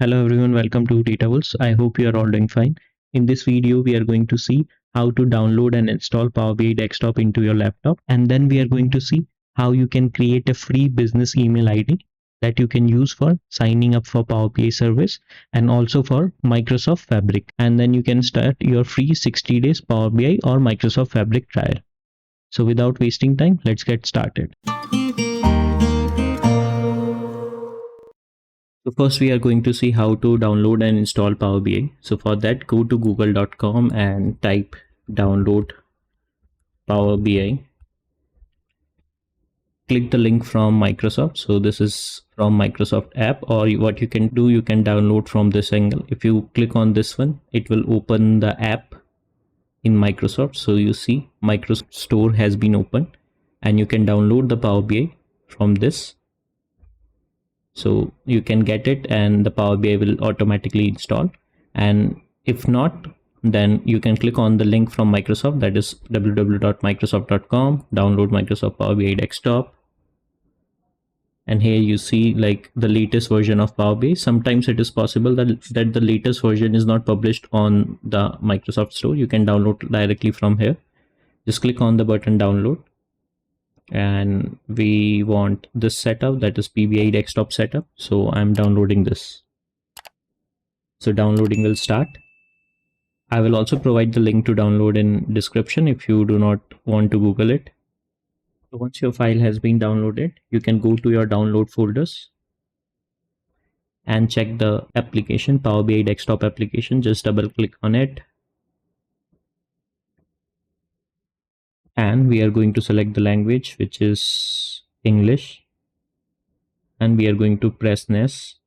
Hello everyone, welcome to Datables. I hope you are all doing fine. In this video, we are going to see how to download and install Power BI Desktop into your laptop, and then we are going to see how you can create a free business email ID that you can use for signing up for Power BI service and also for Microsoft Fabric. And then you can start your free 60 days Power BI or Microsoft Fabric trial. So without wasting time, let's get started. So first we are going to see how to download and install Power BI. So for that, go to google.com and type download Power BI. Click the link from Microsoft. So this is from Microsoft app, or what you can do, you can download from this angle. If you click on this one, it will open the app in Microsoft. So you see Microsoft Store has been opened and you can download the Power BI from this. So you can get it and the Power BI will automatically install. And if not, then you can click on the link from Microsoft, that is www.microsoft.com, download Microsoft Power BI Desktop. And here you see like the latest version of Power BI. Sometimes it is possible that the latest version is not published on the Microsoft Store. You can download directly from here. Just click on the button download. And we want this setup, that is PBI desktop setup. So I'm downloading this. So downloading will start. I will also provide the link to download in description if you do not want to Google it. So once your file has been downloaded, you can go to your download folders and check the application, Power BI desktop application. Just double click on it. And we are going to select the language, which is English. And we are going to press next.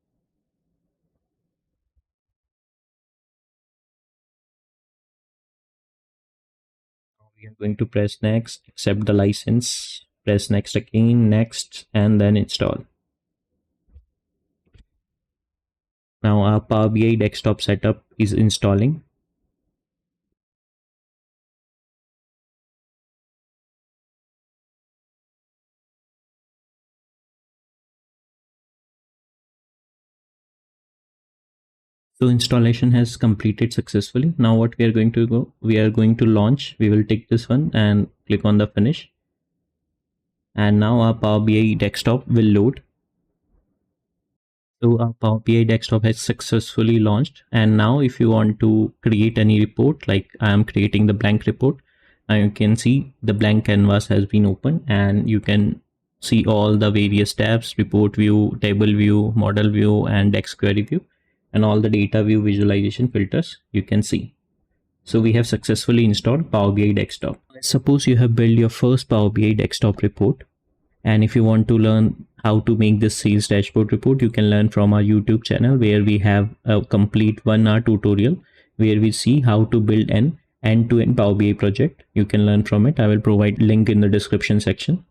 We are going to press next, accept the license, press next again, next, and then install. Now our Power BI desktop setup is installing. So installation has completed successfully. Now what we are going to go, we are going to launch. We will take this one and click on the finish. And now our Power BI desktop will load. So our Power BI desktop has successfully launched. And now if you want to create any report, like I am creating the blank report, now you can see the blank canvas has been opened and you can see all the various tabs: report view, table view, model view, and X query view, and all the data view visualization filters you can see. So we have successfully installed Power BI desktop. Suppose you have built your first Power BI desktop report, and if you want to learn how to make this sales dashboard report, you can learn from our YouTube channel, where we have a complete 1-hour tutorial where we see how to build an end-to-end Power BI project. You can learn from it. I will provide link in the description section.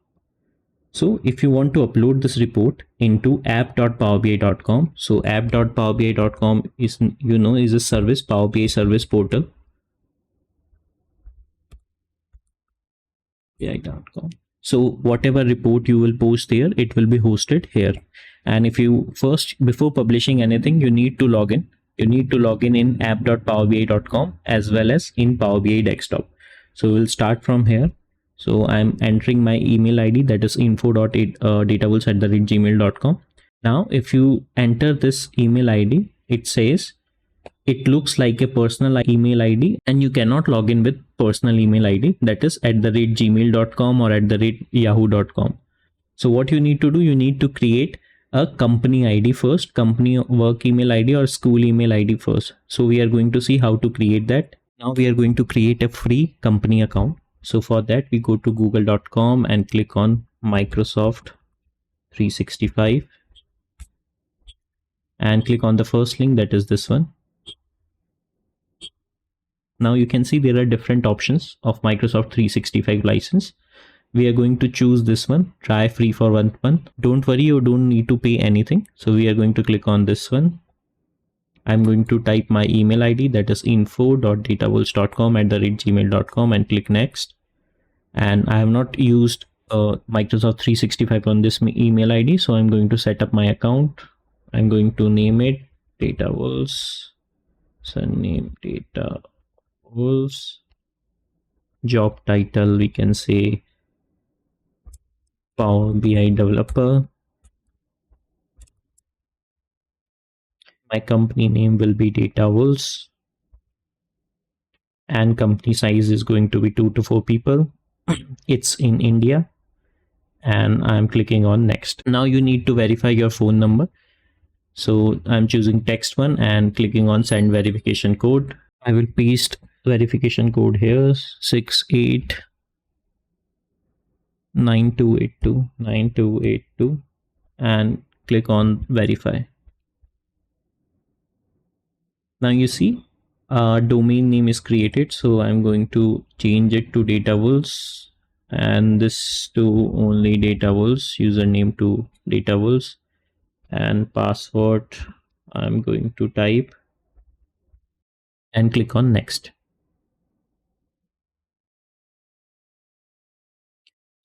So if you want to upload this report into app.powerbi.com, so app.powerbi.com is, is a service, Power BI service portal. BI.com. So whatever report you will post there, it will be hosted here. And if you first, before publishing anything, you need to log in. You need to log in app.powerbi.com as well as in Power BI desktop. So we'll start from here. So I'm entering my email ID, that is info.datables@gmail.com. Now, if you enter this email ID, it says it looks like a personal email ID and you cannot log in with personal email ID, that is @gmail.com or @yahoo.com. So what you need to do, you need to create a company ID first, company work email ID or school email ID first. So we are going to see how to create that. Now we are going to create a free company account. So for that, we go to google.com and click on Microsoft 365 and click on the first link, that is this one. Now you can see there are different options of Microsoft 365 license. We are going to choose this one, try free for 1 month. Don't worry, you don't need to pay anything. So we are going to click on this one. I'm going to type my email ID, that is info.datables.com@gmail.com, and click next. And I have not used Microsoft 365 on this email ID, so I'm going to set up my account. I'm going to name it Data Wolves, surname Data Wolves, job title we can say Power BI developer. My company name will be Data Wolves, and company size is going to be 2 to 4 people. It's in India, and I'm clicking on next. Now you need to verify your phone number. So I'm choosing text one and clicking on send verification code. I will paste verification code here, 689282 and click on verify. Now you see domain name is created, so I'm going to change it to Data Wolves, and this to only Data Wolves, username to Data Wolves, and password I'm going to type and click on next.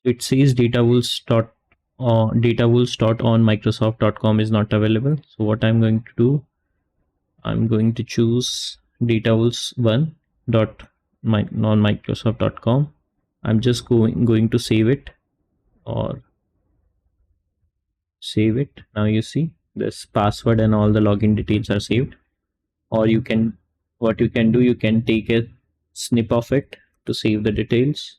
It says datawolves.on microsoft.com is not available. So what I'm going to do, I'm going to choose datawolves1 dot non-microsoft.com. I'm just going to save it or save it. Now you see this password and all the login details are saved. Or you can, what you can do, you can take a snip of it to save the details.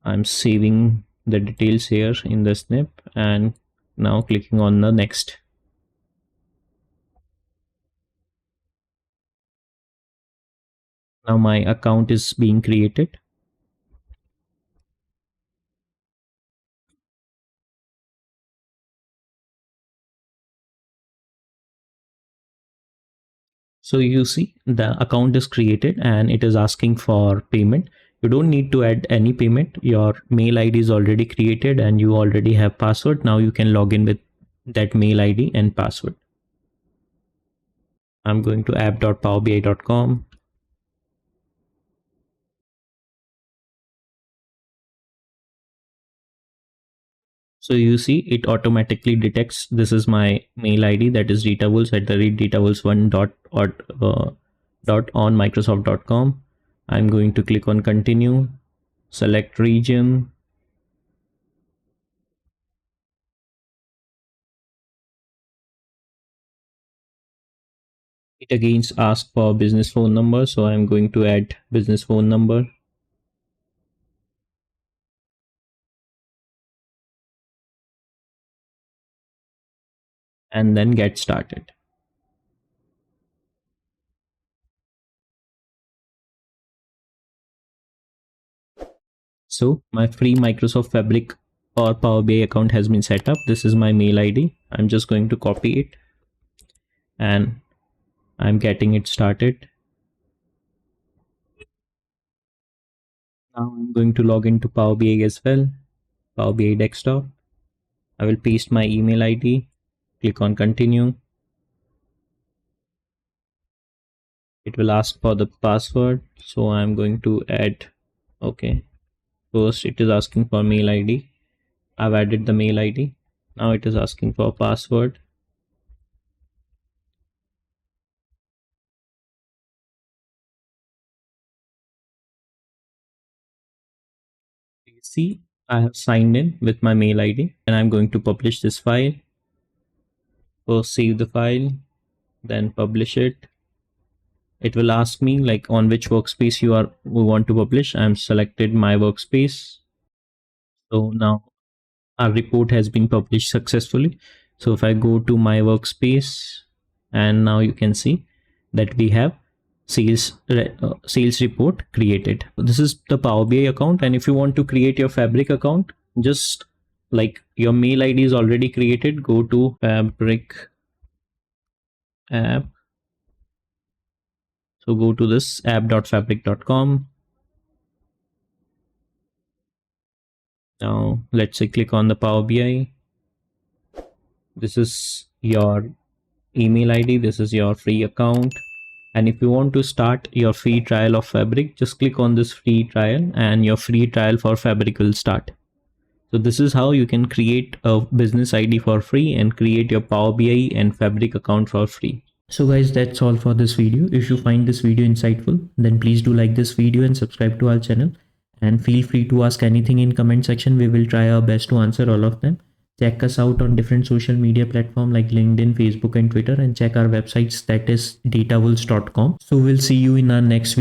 I'm saving the details here in the snip and now clicking on the next. Now my account is being created. So you see the account is created and it is asking for payment. You don't need to add any payment. Your mail ID is already created and you already have password. Now you can log in with that mail ID and password. I'm going to app.powerbi.com. So you see it automatically detects this is my mail ID, that is datawolves@datawolves1 dot on microsoft.com. I'm going to click on continue, select region. It again asks for business phone number, so I'm going to add business phone number. And then get started. So my free Microsoft Fabric or Power BI account has been set up. This is my mail ID. I'm just going to copy it and I'm getting it started. Now I'm going to log into Power BI as well. Power BI desktop. I will paste my email ID, click on continue. It will ask for the password, so I'm going to add. Okay, first it is asking for mail ID. I've added the mail ID. Now it is asking for password. See, I have signed in with my mail ID and I'm going to publish this file. First save the file, then publish it. It will ask me like on which workspace you want to publish. I'm selected my workspace. So now our report has been published successfully. So if I go to my workspace, and now you can see that we have sales report created. This is the Power BI account, and if you want to create your Fabric account, just like your mail ID is already created, go to Fabric app. So go to this app.fabric.com. Now let's say click on the Power BI. This is your email ID. This is your free account. And if you want to start your free trial of Fabric, just click on this free trial and your free trial for Fabric will start. So this is how you can create a business ID for free and create your Power BI and Fabric account for free. So guys, that's all for this video. If you find this video insightful, then please do like this video and subscribe to our channel. And feel free to ask anything in comment section. We will try our best to answer all of them. Check us out on different social media platforms like LinkedIn, Facebook and Twitter, and check our websites, that is datawolves.com. So we'll see you in our next video.